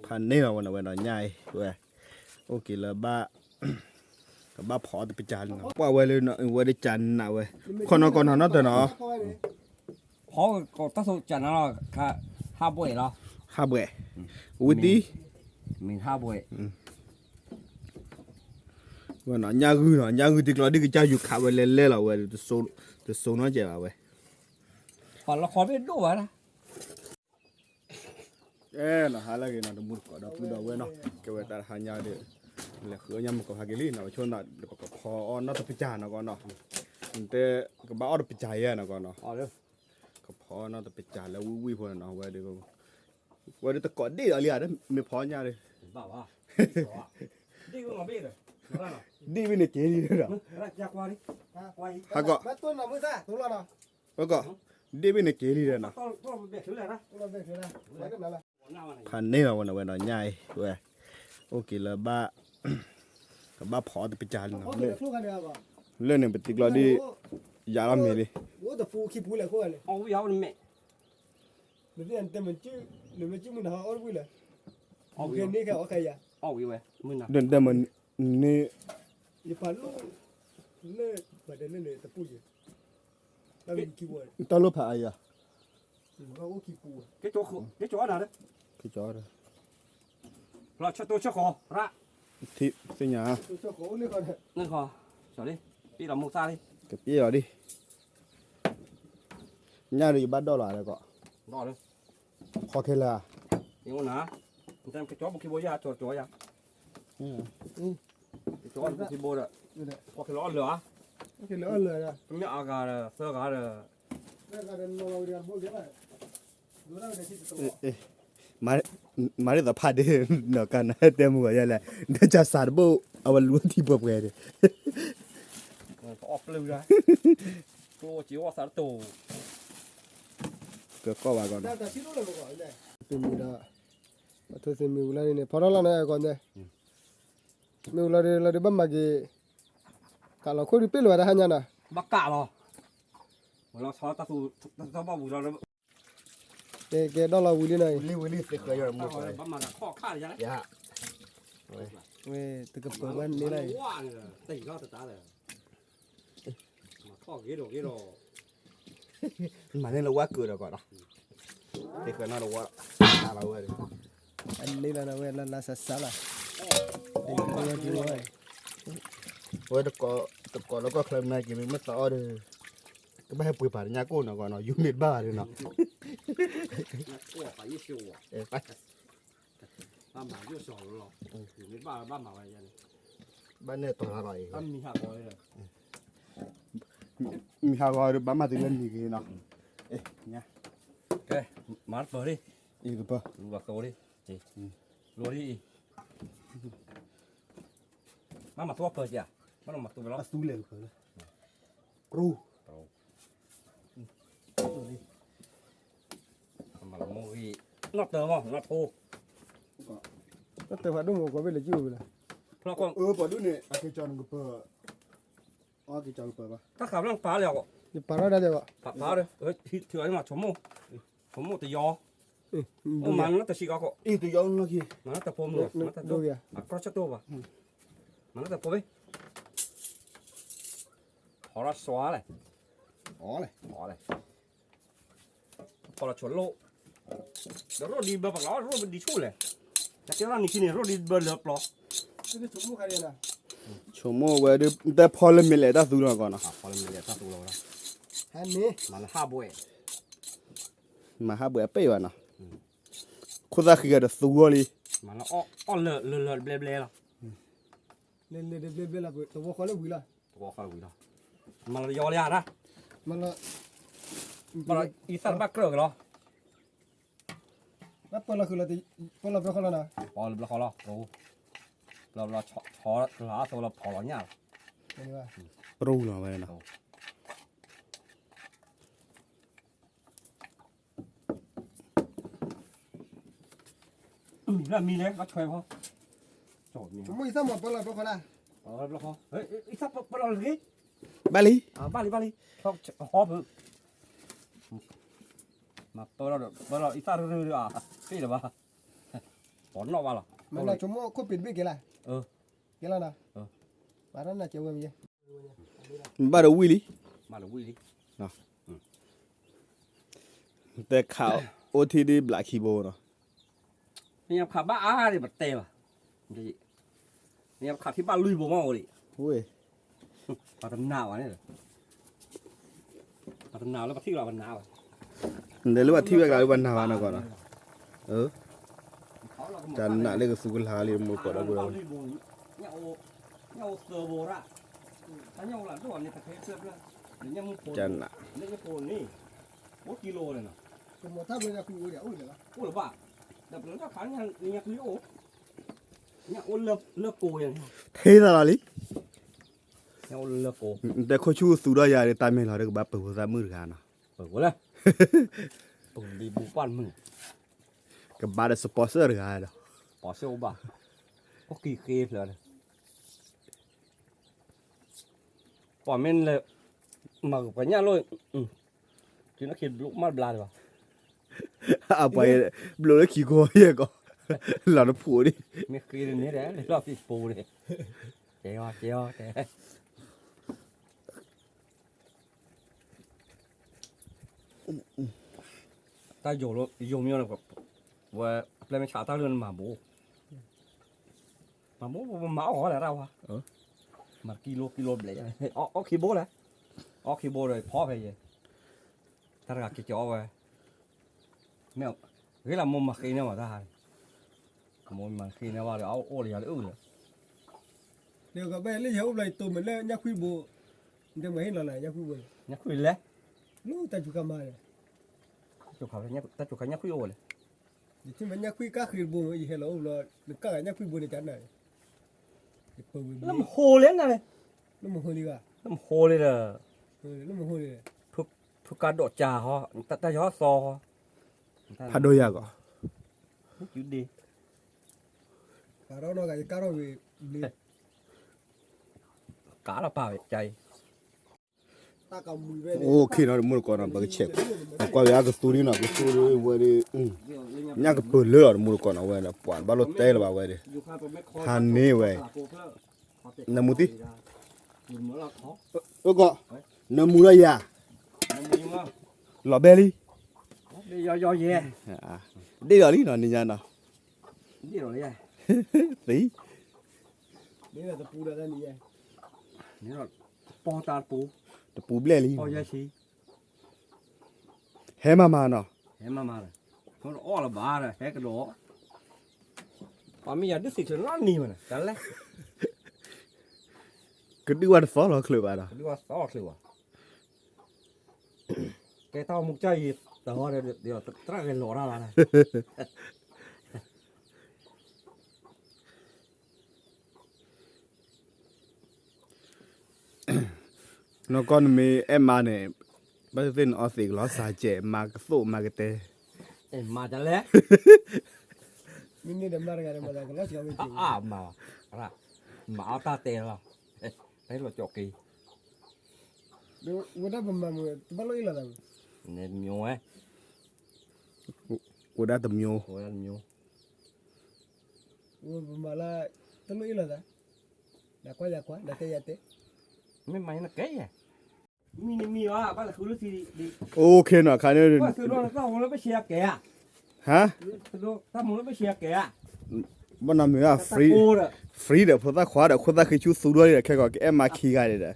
พันนี่เราวันนั้นใหญ่เว้ยโอเคแล้วบ้ากับบ้าพอจะไปจานว่าเว้ยเลยเนาะเว้ยได้จานน่ะเว้ยคนนอนก่อนนอนนั่นแต่เนาะพอก็ตั้งสุจันทร์แล้วค่ะห้าบ่อยแล้ว ห้าเบื่ออุ้ยดี มีห้าบ่อย ว่าน่ะยากือเนาะยากือติดล้อดิกจ้าอยู่ขาเว้ยเล่ๆแล้วเว้ยจะโซน้อยเจ๋อเว้ย พอละครไม่ดูวะนะ น่ะหาละกันเนาะมุดก็ดอกคือดอกเว้ยเนาะเกเว้ยตาหายาเด้แล้วคือยามก็หากิลิเนาะชนน่ะก็พอออนเนาะตะปิจานเนาะก่อนเนาะแต่ก็บ่เอาตะปิจายเนาะก่อนเนาะ อ๋อเด้อ ก็พอเนาะตะปิจานแล้ววิพอเนาะเว้ยเด้ก็เว้ยตะกอดดิอะไรอ่ะไม่พอญาเด้ บ้าวะดีกว่าไม่เลยนั่นหรอ ดิวิเนี่ยเกลีเด้อ รักยากว่าดิว่า ฮะก็ มาต้นมามือซ่าตัวละเนาะ แล้วก็ดิวิเนี่ยเกลีเด้อเนาะ ต้องเบ็ดถือเลยนะ ตัวละเบ็ดเลยนะแล้วก็นั่นแหละ พันนี่เราวันนั้นใหญ่เว้ยโอเคแล้วบ้ากับบ้าพอจะไปจาน เขา เนาะ เด็กลูกกันเดียวก่อน เรื่องนึงไปติกล้อดิยาละเมดิ โอ้แต่ฟูขี้ปูเลยเขาเลย เอายาวนี่แม่ เดี๋ยวนี้แต่มันชื่อหรือมันชื่อมันหาอ้อนปูเลย เอา โอ วิ เคว นี่แค่โอเคอ่ะ เอาวิวมึงนะ เดินแต่มันนี่ อย่าผ่านลูกเล่แบบเดินเล่แต่ปูอยู่แล้วมีขี้ปู ตอนรถพายอ่ะ เขาก็ขี้ปู cái chỗ nào đấy พี่จอด rồi cho tôi cho khó ra ที่สิญา ตัวชอบเขาเลยก่อน ngân khó trở đi đi làm một xa đi กับพี่เหรอดิญาติอยู่บ้านดอลลาร์แล้วก็ đỏ đi พอเคล่ะ nhưng mà nã xem cái chó một cái bố ra chỗ ra cái chó một cái bố đó có cái lõ lửa โอเคเหลือเลยนะ mẹ gà sơ gà rồi แล้วก็เดินเราเรียนพวกเยอะเลยดูแล้วเดี๋ยวคิดตัว เอ๊ะมาได้แต่พาเดินเนาะกันเต็มหัวยังไงเดี๋ยวจะสาดโบเอาวันรู้ที่เปิดเผยดิ có ọc lưu ra tôi chỉ có sáu tù ก็ว่าก่อน แต่ที่รู้เลยก่อนเนี่ยเป็นมีละตัวเซมิวลาเนี่ยพอเราเนี่ยก่อนเนี่ยมิวลาเดี๋ยวบ้านมากี่การเราคุยไปเลยนะฮะเนี่ยนะ bắt cả rồi mà nó xóa ta tù ta bao bù rồi แกดอลลาร์วิลลี่หน่อย วิลลี่เคยอยู่หมดเลย bắt mà khó khăn gì đấy ยะ เว้ยตึกกระเปิดมันนี่เลย quá rồi tỉnh lo từ tá rồi mà khó ghế đồ มาเนี่ยเราว่าเกิดแล้วก่อนเนาะเด็กเคยน่าเราว่าตาเราเว้ย อันนี้ละนะเว้ยละสัสสะละเด็กตัวดีเว้ย เว้ยตะกอแล้วก็เคลมนายกินไม่ต่อเลยก็ไม่ให้ปุ๋ยผ่านยาโก้เนาะก่อนเนาะยุ่งเม็ดบ้าเลยเนาะ quá phải yêu siêu à เอ้ไป ba mà yêu sầu rồiอยู่ในบ้านบ้านมาอะไรยัน บ้านเนี่ยตัวอร่อย บ้านมีหักเลย มีข้าวก็บ้านมาติเล่นอีกเนาะเอ๊ะเนี่ย ok mà ăn phở đi อีกป่ะ lùa vào cầu đi chị lùa đi má mà thua phở chị à má mà tôi อา nó สูเลยเลยครู mà là mua gì ngọt tờ không ngọt thô ก็แต่ว่าดูหมูก็ไม่เลยจิ้วเลย nó còn ปอดูเนี่ยอากิจอนก็เปิดอากิจอนเปิดป่ะ các khám đang phá liều นี่ปลาได้เดี๋ยว phá đi thừa ấy mà chấm một từ gió mà nó từ xì gạo อีกตัวยองเนาะกี่ mà nó từ phôm rồi nó từ ดู đâu เดี๋ยว à prosciutto vào mà nó từ phôm ấy họ ra xóa này อ๋อเลย bỏ này còn là chuẩn lộ đó rồi đi bờ bạc nó rồi đi chui này chắc chắn là đi này rồi đi bờ lợp nó นี่จะชุ่มใครเนี่ยนะ ชั่วโมงเว้ยแต่พอเลยไม่เลยได้สูงแล้วก่อนเนาะ à còn là mình để tao tụ rồi đó ฮันนี่ mà nó hai buổi มาหาเบื่อไปวะเนาะคุณตาคือกันสูงเลย mà nó o lợn lợn lợn ble ble là เล่นเล่นเล่นเล่นละตัวเขาเล่นวิ่งละ có phải buổi đó mà là do ra đó มันละ mà là ít sao bắt cờ đó แล้วเปิดละคือละตีเปิดละเป็นคนละนะ bỏ là khó lo rồi là chó lá rồi là bỏ nó nhá นี่ว่า รู้เนาะเว้ยเนาะ là mi đấy bắt chơi không trời ชุ่ม mi อีสานหมดเปิดละเป็นคนละ là khó ấy ít sao bắt đầu là cái บาลี à ba đi không hop mà bắt đầu ít sao rồi à cái là ba bỏ nó vào là mà là chúng nó có biển biết cái này cái là nào mà nó là chịu gì ဘာတော့ဝီလီ mà là quy đi แต่ข่าว OTD Black Keyboard เนาะ nhập khảo ba á thì bật tè mà nhập khảo thì ba lui bộ mau đi โอ้ย vào tầm nào à này vào tầm nào nó bắt thích là tầm nào เดี๋ยวรู้ว่าที่เวกาวันนาวนะก่อนเนาะจันน่ะเลก็สุกลาลีหมดก่อนแล้วกู nhau sờ bồ ra nhau là cái bọn này thật hết xếp ra để nhau mua จันน่ะ lấy cái phồn đi 1 kg này nè cũng một tháp bây giờ cũng uống ủi được ủa bà đập lớn các khán nhà quý ổ nhà ôn lớp cổ này เทซะล่ะลิ nhà ôn lớp cổ แต่เขาชูสุดายาได้ตามเมลาได้ก็บับเปิดซะมือกันเนาะ ở quá đây đi bù quan mình ก็บาได้สปอนเซอร์กันเนาะ bỏ sâu bà có kỳ khê rồi này bỏ men là mà phải nhà luôn chứ nó khiến lúc mắt bla rồi เอาไปบลูแล้วขี้โกยอ่ะก็หลอนผัวดิ mấy khi này đấy để lo bị phù này chéo thế ta dùng nhau là và lên mình trả ta luôn mà bố máu hỏi là đâu hả mà kilo lấy ó khi bố đấy ó khi bố rồi phó về gì ta gặp cái chó về mẹ cái là mồm mà khi nào mà ta hay mồm mà khi nào vào được ô thì được nữa đều cả bé lấy dấu này tụi mình lên nhắc quy bộ nhưng mà hết là này nhắc quy bộ nhắc quy lẽ lúc ta chụp camera chụp khảo nhắc ta chụp khảo nhắc quy ô này chứ mà nhắc quy các quy bộ gì hay là được các nhắc quy bộ này chán này nó một hồ lên này nó một hồi đi cả nó một hồ lên là nó một hồi đi thuộc cả độ trà ho ta gió so ho พัดโดยาก็ chú đi cả đó nó cái đó vì cả là bảo chạy ta cầm mùi về โอเคเนาะมือก่อนเนาะบักเช็คก็ยาก็สตูดิเนาะก็สตูดิเว้ยญาก็เปิดเลยมือก่อนเอาไว้นะปานบาโลเตลบ่าเว้ยฮันนี่เว้ยนำมุติโอ้ก็นำมุระยาลอเบลี đi do về ดีดอลีเนาะนี่ญาเนาะ đi rồi đây ติ นี่là tập pù đã ra nèนี่là po ta pu ตะปูเบลลี po ya chi เฮมามาเนาะ em mà rồi nó ó là bà rồi hết cái đó bà bây giờ đứa xịt nó nỉ mà này chán lẽ ก็ดีว่าซอเหรอคลืบอ่ะเนาะ đi qua to rồi à cái tao một chai tao rồi điều tra cái lỗ ra là này เนาะก็มีเอ็มมาเนี่ยบ่เป็นออสิกลอสาเจมากะโซมากะเต em mà chán lẽ mình đi đâm ra cái mà cái nó chỉ có cái mà ra mà áo ta tè rồi đấy là chọc kỳ udah pembangun tempat lo ilah tau nên nhiều ấy กูได้ตะมโย rồi ăn nhiều malah telu ilah tau dakwa date yate mấy máy là cái à mini mi à bắt là cứ lúc thì đi โอเคเนาะคันนี้ bắt từ đó tao muốn nó bị xe kẻ ฮะ từ đó tao muốn nó bị xe kẻ บ่นำมีว่าฟรี cô rồi ฟรีเด้อพอตาขวาเด้อคนตาคือชูสูด้วยแค่ก็เอ็มมาคีกันเด้อ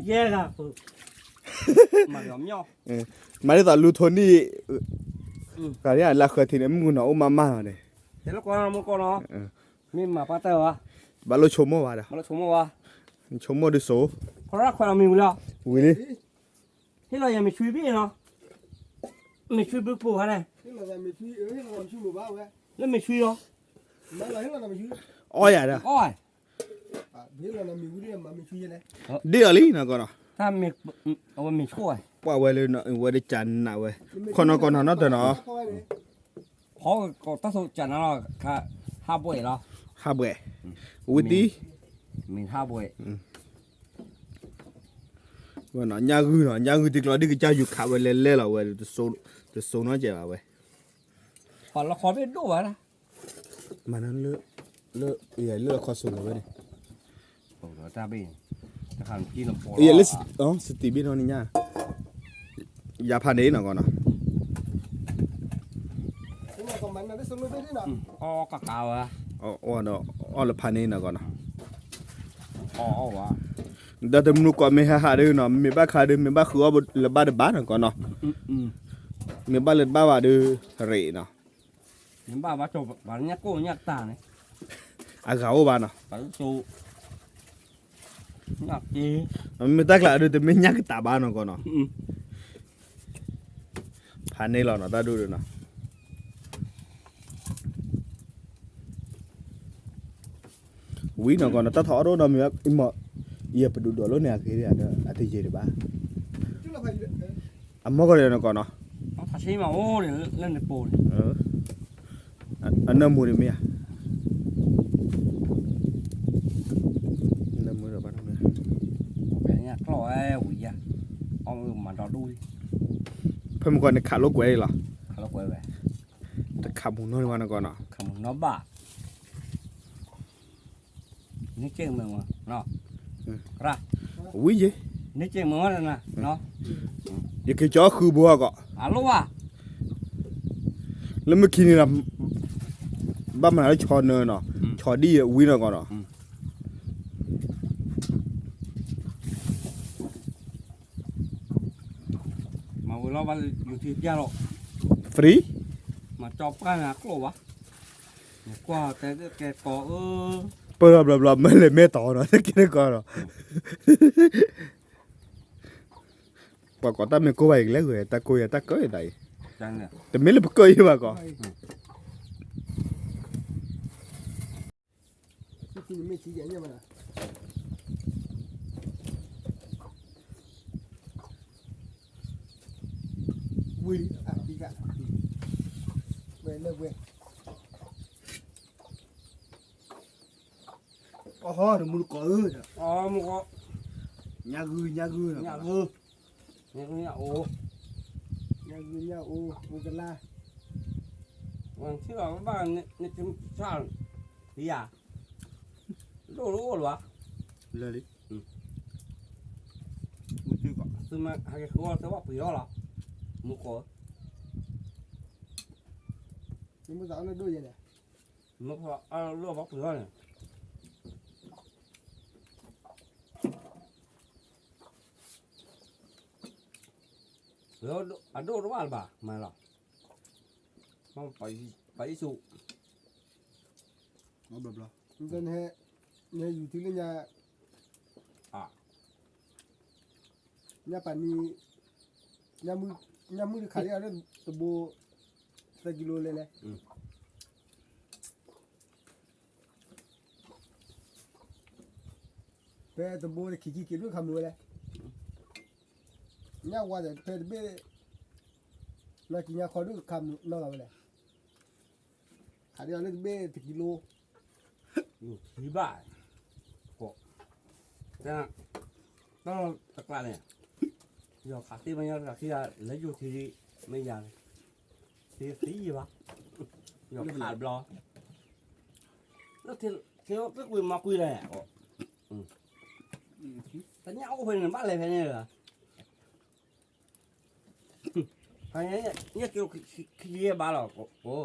yeah là mà nhóm nhau มาได้ตอนลูโทนี่ก็เนี่ยลาเคยทีเนี่ยมึงเนาะโอมามาเด้อ thế nó con nó con nó mình mà bắt tao à บาโลชโมว่าเด้อ mà nó xuống mà ชโมดิโซ เขารักคนเรามีอยู่แล้ว วิลิ ที่เรายังไม่ช่วยพี่เนาะไม่ช่วยปุ๊บปุ๊บอะไร ilah tau mình chui ilah làm chui bao vậy แล้วไม่ช่วยเหรอ mà là ilah làm chui อ้อยอ่ะเด้อ โอ้ย biết là mình udah mà mình chui này เดี๋ยวลีเนาะก็เนาะ ถ้าไม่เอาไม่ช่วย ว่าเว้ยเลยเนาะเว้ยได้จันน่ะเว้ยคนเนาะเนาะแต่เนาะ เพราะก็ตั้งสุดจันทร์เราค่ะ5 buổi rồi ฮาเบะวิธี mình 2 buổi ว่าเนาะญากือติกลอดิกจ้าอยู่ขาเว้ยเล่ๆล่ะเว้ยจะโซเนาะเจ้าเว้ย còn là khó biết đủ vậy มันนั้นเลือกคอสุดเลยเว้ย โอ้โหตาเบ้ตะขันกินลำโพง เลือกสตีบินเอานี่ย่ายาพานี้หน่อยก่อนเนาะ นี่ก็มันได้สรุปได้เนาะ อ๋อกะกาวอะ อ๋อเนาะอ๋อละพานี้หน่อยก่อนเนาะ อ๋อวะ แต่แต่มนุษย์ก็ไม่หาดื้อเนาะไม่บ้าขาดื้อไม่บ้าคือว่าละบ้าเดือบ้านหน่อยก่อนเนาะไม่บ้าเลยบ้าว่าดื้อเร่เนาะ ยังบ้าว่าจบบ้านเนี้ยโก้เนี้ยตาเนี่ย อาเขาบ้านเนาะ บ้านสูอยากจี ไม่ตักละดื้อแต่ไม่ยักตาบ้านหน่อยก่อนเนาะพานี้หรอเนาะตาดูดูเนาะวิ่งหน่อยก่อนเนาะตาถอดรถเนาะมีแบบอิมอเยี่ยไปดูตัวรถเนี่ยคือเนี่ยอาทิตย์เจ็ดบ้า จุลภัย อ่ะมอก็เลยหน่อยก่อนเนาะ เอาถ้าใช้มาโอ้เนี่ยเล่นในปูน อันนั้นมูนี่มั้ยนั่นมูนี่บ้านมั้ย แบบเนี้ยกล้อยหุ่ยอะเอามาดอดู เพิ่มก่อนในขาลูกไว้เหรอ เขาเราไปไป แต่ขาหมูน้อยมาก่อนเนาะ คำน้อบ้านี่เจ้งมึงวะเนาะร่า อุ้ยเย่ นี่เจ้งมึงวะนะเนาะ อย่าคิดจ้อคือบัวก็ ฮัลโหลวะ แล้วเมื่อกี้นี่นะบ้านมันอะไรชอเนอเนาะชอดีวิ่งหน่อยก่อนเนาะ มาวันเราวันอยู่ที่ยาหรอก ฟรี มาจอบกันนะกลัววะกว่าแต่แกก่อเปิดบลาไม่เลยไม่ต่อเนาะถ้ากินก่อนเนาะปกติไม่กูไปอีกแล้วเว้ยแต่กูอยากตะก้อยได้ จังเนี่ย แต่ไม่เลยปก้อยมาก่อน ที่ไม่ชี้อย่างเงี้ยมันอ่ะวิ่งอ่ะดีกันเว้ยเลิกเว้ยอ๋อเดี๋ยวมึงก็อ๋อมึงก็ nhà gư เนี่ยคือเนี่ยโอ้ เนี่ยโอ้มึงกันล่ะ วันที่เราบ้านเนี่ยจะสร้างดีอ่ะรู้หรอ เลยดิ มึงชื่อก็ซึ่งมาหาแกคือว่าจะว่าปีแล้วหรอมึงก็ มึงสาวนั่นด้วยยังไง มึงก็เอาเรื่องว่าปีแล้วเนี่ยแล้วอันโดนว่าบ้ามาหรอมันไปสู่ เอาแบบละ มึงกันเฮเนี่ยอยู่ที่เรื่องเนี่ยป่านนี้เนี่ยมือขายอะไรตัวโบสักกิโลเลยแหละเป้ตัวโบจะขี้กินด้วยคำนู้นเลยเนี่ยว่าแต่เป้เบ้น่ากินเนี่ยขอด้วยคำน้องเราเลยขายอะไรเบ้ถึงกิโล อยู่ที่บ้านก็แต่ต้องตะกร้าเนี่ยเดี๋ยวขาที่มันยังขาที่แล้วอยู่ที่ไม่ยังที่สีวะเดี๋ยวขาดบล้อแล้วที่เราคุยมาคุยเลยอ่ะแต่เนี่ยเอาไปเงินบ้านอะไรไปเนี่ยเหรอไปเนี่ยเกี่ยวขี้เลี้ยบ้านหรอโอ้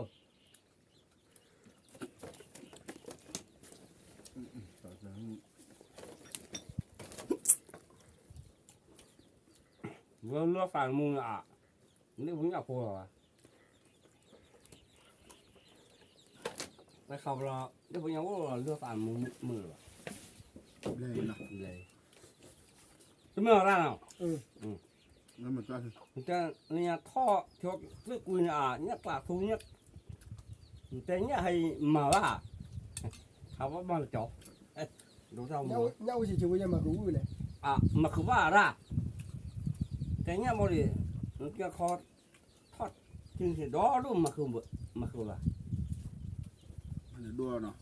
เลือกฝั่งมึงอ่ะนี่มึงอยากพูดเหรอไปขับรถเดี๋ยวผมยังว่าเลือกฝั่งมึงมือ เลยนะ เลยจะไม่เอาได้หรอ นั่นมันก็ จะเนี่ยท่อที่ว่าเลือกกูเนี่ยเนี่ยกลาดทุงเนี่ยแต่เนี่ยให้มาว่าเขาว่ามาจ่อดูเท่ามึง nhau chỉ chịu cái mà rú rồi này มาคือว่าละแต่เนี่ยโมดิมันจะคอทอดจริงสิดอรู้มาคือว่า มันจะดัวเนาะ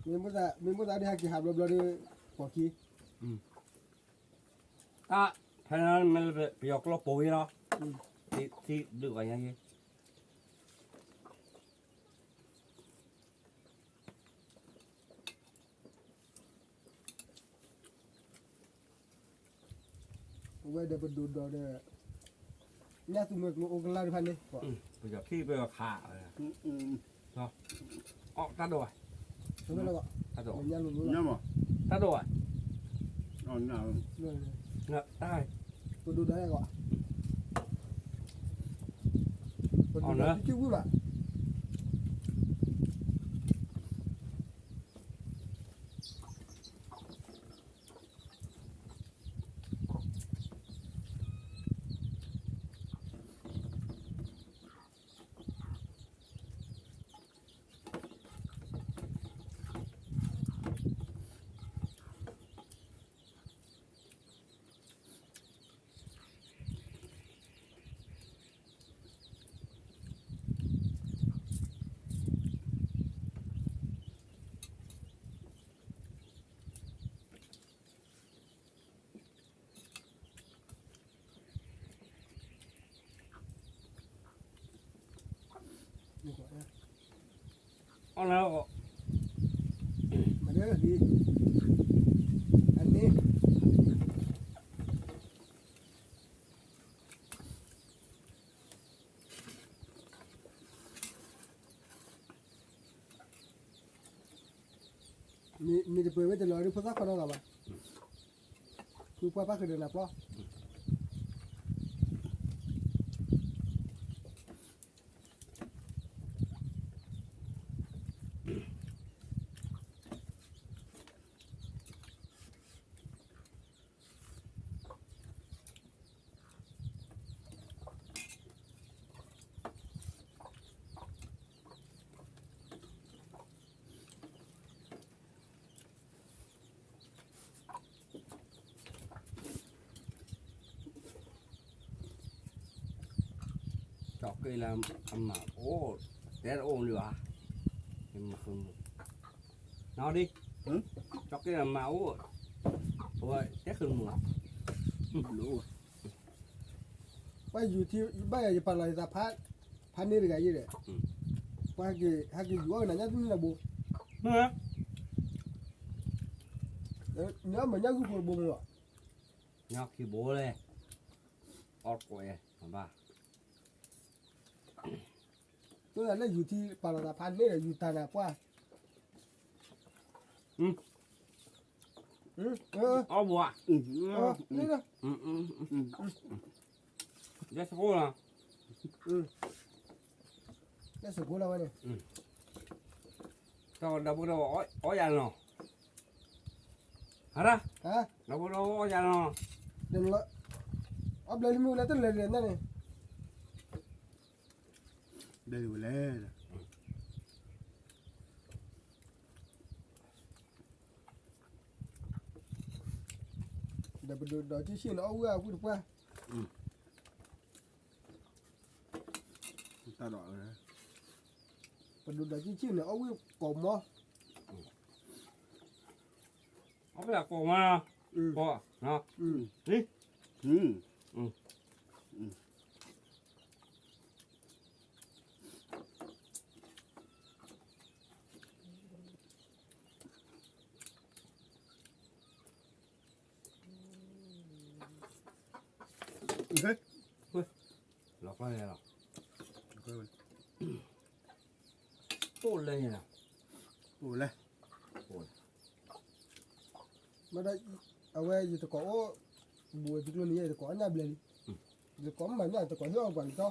mình muốn ra đi hai kỳ hạp rồi đi quả kỳ เพราะนั้นมันไปยกล้อปุ๋ยเนาะที่ดึกว่าอย่างนี้ ไว้เดี๋ยวไปดูดอกเด้อเนี่ยตุ้มเงโอกลาดิพันนี่บ่ ไปจากขี้ไปกับขาเลยออกตาโดย ทำไมล่ะบ่ ตาโด มันยังรู้ nhá mà ตาโดย on nào เนี่ย เงาได้ ไปดูได้ก่อนไปดูได้ที่กูล่ะนี่ก่อนนะ เอาแล้ว มาเด้อดีอันนี้มีจะเปิดไว้จะรอหรือพอสักคนเอาล่ะคือป้าคือเดินนะป้า chọc cây làm mà ô té là ôm đi à nhưng mà không nó đi chọc cây làm máu rồi té không mùa lũ ไปอยู่ที่บ้านจะปลายตาพันนี่หรือไงยี่เด้ว่าฮักอยู่ว่านั่นนี่นะบุ hả เนื้อเหมือนยังกูปวดบุ้งอ่ะ nhóc khi bố lên ọt quậy hả ba ตัวนั้นอยู่ที่ปลายตาพันนี่อยู่ตาหน้าป้าó bùa นี่นะ ra sao cô nào นี่สุกุลแล้วเนี่ย cho đâu có đâu ó già nào hả ra ฮะ đâu có đâu ó già nào เดี๋ยวละอัพเลยมีอะไรต้องเรียนนั่นนี่ đây là lẽ เดี๋ยวไปดูดอกที่ชื่อเอาว่ากูถูกป่ะ ta đỏ rồi ไปดูดอกที่ชื่อเอาว่ากลมมั้ง ó bây giờ cổ mà cổ nó đi hết lọc lên này lọc rồi tốt lên như nào ủa lên มาได้เอาไว้อยู่ตะกอบัวจุดนี้ตะกอหน้าเบลตะกอมันเนี่ยตะกอที่เอาก่อนก็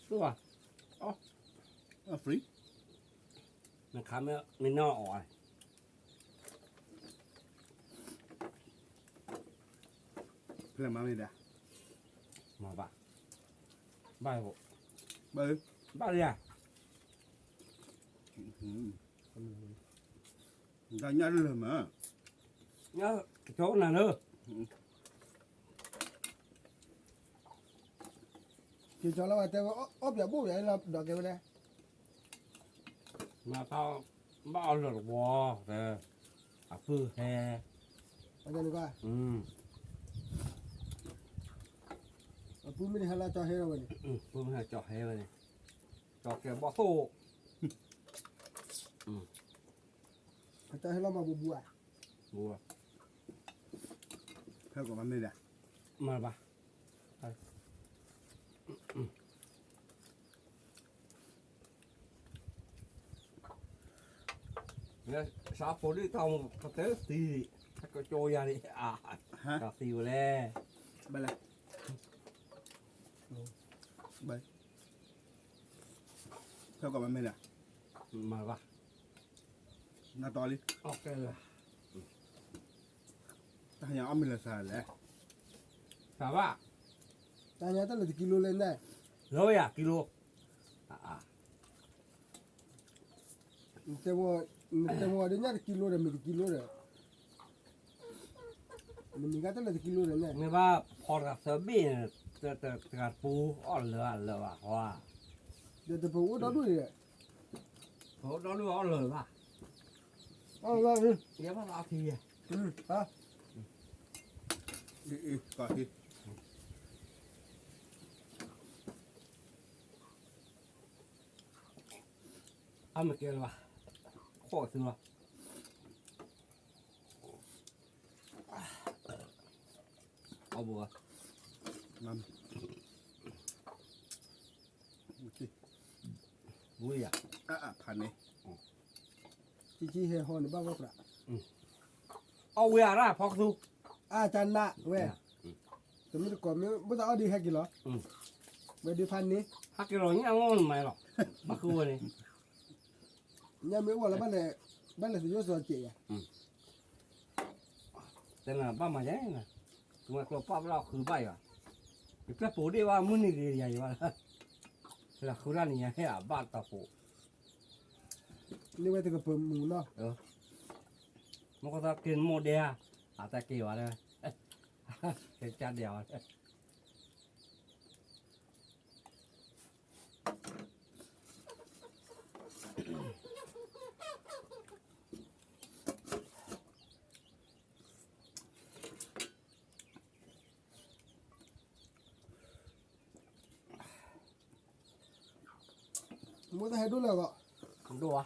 đúng rồi free mình khám mình no ỏi làm sao đây đã mà bạn bài hộ bơi bạn đi à người ta nhớ rồi mà nhớ cái chỗ nào nữa คือจอแล้วแต่ว่าอ๊อบอย่าบู๊อย่าเราดอกเกวเลย mà tao bao lượt bò về à phư hè อาจารย์ก็ ปูไม่ได้ฮัลโหลจอให้เราวันนี้ phư hè chọ hè về này chọ kẻ bò thô จอให้เรามาบัว bùa theo của bạn đây đã มาปะเนี่ยชาโปรที่ทำกระเตะตีก็โจยาดิฮะกระตีอยู่แล้ว ไปเลยไปเท่ากับมันไม่น่ะ มาปะ หน้าตอลิ โอเคเลย ถ้าอย่างอ้อมมีละสารแหละ ถามว่า tanya ta le kilo le na ร้อยกิโล te mo de nya kilo de mi kilo de mi ga ta le kilo le na ไม่ว่าพอกับเซอร์บี้จะกัดปูอ่อนเลยว่ะว่า de te po do do de โหร้อนอ่อนเลยว่ะ ah va เดี๋ยวมาเอาทีอ่ะ ha ก่อนที่ เอามาเกี่ยวว่ะโคตรถึงว่ะเอาบัว มันโอเค บุยอ่ะ ผ่านนี่ chi chi he ho ne ba ba pra เอาเวียร่าพอกดู chan na we te mi ko mi bu ta di ha kilo we di phan ni ฮักกิโลนี่เอาเงินไม่หรอกมาคือวันนี้ nya mi wa la ba le yo so che ya แต่น่ะบ้ามาใหญ่น่ะตัวกลัวป้าเราคือใบว่ะอีกแค่ปูดีว่ามื้อนี้ใหญ่ว่ะแล้วคือร้านนี้ให้อ่ะบ้านตาปู ni we te ko pum mu no มันก็จะกินโมเดลอาจจะกี่วันเลยเห็นจานเดียว mu ta he do le ko ดูวะ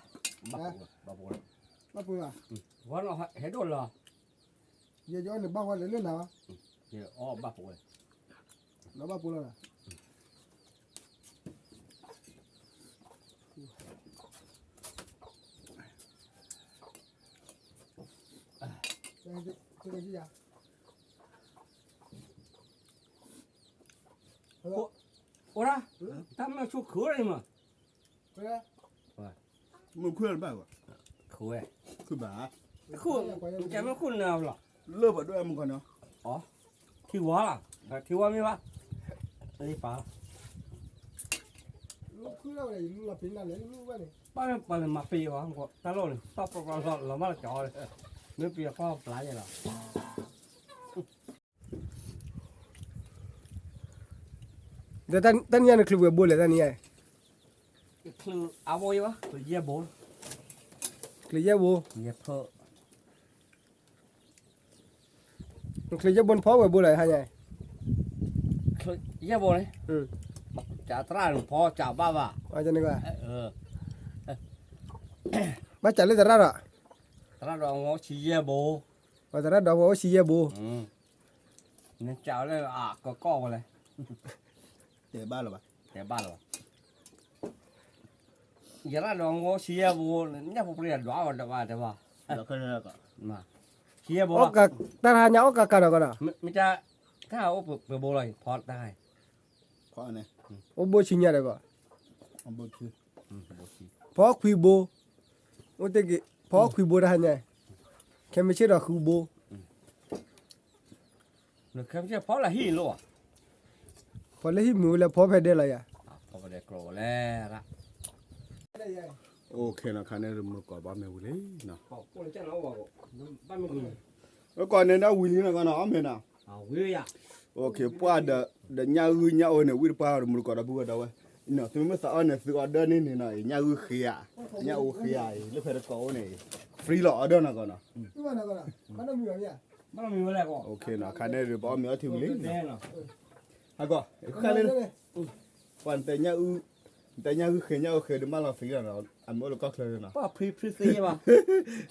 บ้าปู ba pu la วันเราเห็นโดนเหรอ ye jo ne ba wa le na เดี๋ยวอ๋อบ้าปู no ba pu la cái gì à? โอ้ละทำมาชุกขืออะไรมา Cái đó. มันเคลื่อนบ้างวะ ขือไอ้ คือบ้า ขือจะไม่คุณเอาหรอ เลิกด้วยมึงก่อนเนาะ อ๋อที่วัวล่ะที่วัวมีวะนี่ปลา Lúc cứ đâu này lúc là pin là lấy lúc vậy này. ป้ามาปีวะผมตลอดเลยชอบปลาเราไม่จ่อเลยเนื้อปีก็ปลาอย่างหรอ Giờ tan nhà nó kêu về bùa lại tan nhà. คือเอาไว้วะคือเยี่ยบ Kêu về bùa. เยี่ยเพ้อ Kêu về bùn phó về bùa lại hai nhà. คือเยี่ยบเลย Ừ. จ่าตราหลวงพ่อจ่าบ้าว่ะ À cho nên là เออ bắt trả lấy ra rồi. ตราหลวงพ่อชี้เยี่ยบ Và ra đó có xì về bùa. เนี่ยจ่าเลยก็เลย เดี๋ยวบ้านหรอปะ แต่บ้านเราอย่าละลองโง่เชียบูเนี่ยผมเรียนร้อนแต่ว่า เราเคยเลิกอ่ะ มาเชียบู Ốc cả ta hai nhà ốc cả cả đó cả đó. ไม่จะถ้าเอาเปิดโบเลยพอได้ เพราะอะไร Ốc bùa xì nhà đấy cả. เอาบุคือ Phó khuy bùa. Ốc thế kì phó khuy bùa ra hai nhà. Khem mới chết rồi khuy bùa. หรือแค่ไม่ใช่เพราะอะไรหินลูก Phó lấy hít mũi là phó phải đây là ya. พอไปได้โกรธแล้วละ โอเคนะคันนี้มันก่อนบ้านแมวเลยนะ พวกนี้จะเอาว่าบ้านไม่กิน แล้วก่อนเนี่ยนะวิลลี่นะก่อนนะอ้อมเห็นนะ เอาเวีย โอเคป้าเดญาอืญาโอเนี่ยวิลป้ามันก่อนนะบัวดาวเนาะถึงเมื่อสาวเนี่ยซื้อออเดอร์นี่หน่อยญาอืเขียญาอืเขียแล้วเพื่อนก็เนี่ยฟรีหรอออเดอร์นะก่อนนะ Cái mà nó cả đó. Mà nó mùi à? บ้านมีอะไรก็ โอเคนะคันนี้บ้านแมวที่วิลลี่ แน่เนาะ ฮะก็คันนี้วันแต่ญาอืเขียญาอืเขียเดี๋ยวมาเราฟรีแล้วนะอันนี้เราก็เคยนะ ป้าพรีซีป่ะ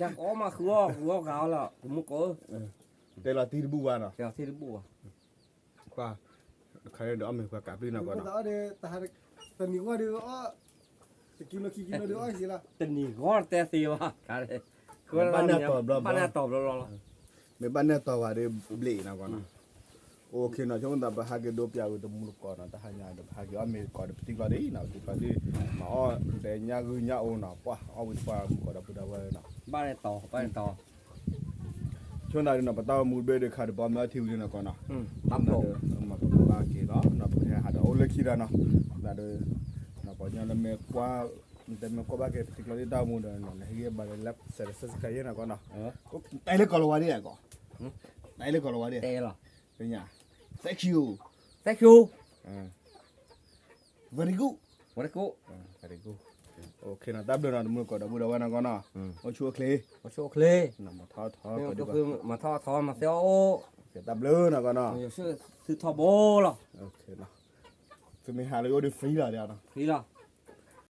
จากออกมาคือว่าขาวแล้วมุกเออ แต่เราตีบัวนะ เดี๋ยวที่บัว qua khai đó mình qua cả bên nào ก็ còn ต่อเดตาตอนนี้ว่าเดี๋ยวอ๋อจะกินเรากินเราเดี๋ยวอ๋อสิล่ะ tình gì gót te xì mà cái này bạn này tọp rồi mấy bạn này tao vào đây bể nào còn ok nó chúng ta phải hai cái đồ bia của tụi mình còn ta hai nhà được hai cái mình còn được tí vào đấy nào thì vào đi mà để nhà gửi nhà ô nào quá ô qua còn được đâu vậy nào bạn này to chúng ta nó bắt đầu mua bê để khai được bao nhiêu thiếu đi nào còn nào tắm độ mà ba cái đó nó phải hạt ô lấy khi ra nào là được nó bao nhiêu là mẹ quaแต่มันก็บ้าแกติดเราได้ดาวมูลเลยนะเฮียบาร์เล็บเสร็จเสร็จกันยังนะก่อนนะก็ไอ้เล็กก็รู้ว่าเนี่ยก่อนไอ้เล็กก็รู้ว่าเนี่ย tè rồi เป็นไง thank you thank you very good what is good very good โอเคนะตับเดินนะมึงก่อนดับบูดาวนะก่อนนะโอ้ชัวร์เคล một số kle นะมาท้อท้อ nhưng ก็ mà ดี tôi กว่า cứ mà thò mà theo ตับเลือนะก่อนนะ nhiều sư thò bố rồi โอเคนะจะมีหาอะไรก็ได้ฟรีละเดี๋ยวนะ thì là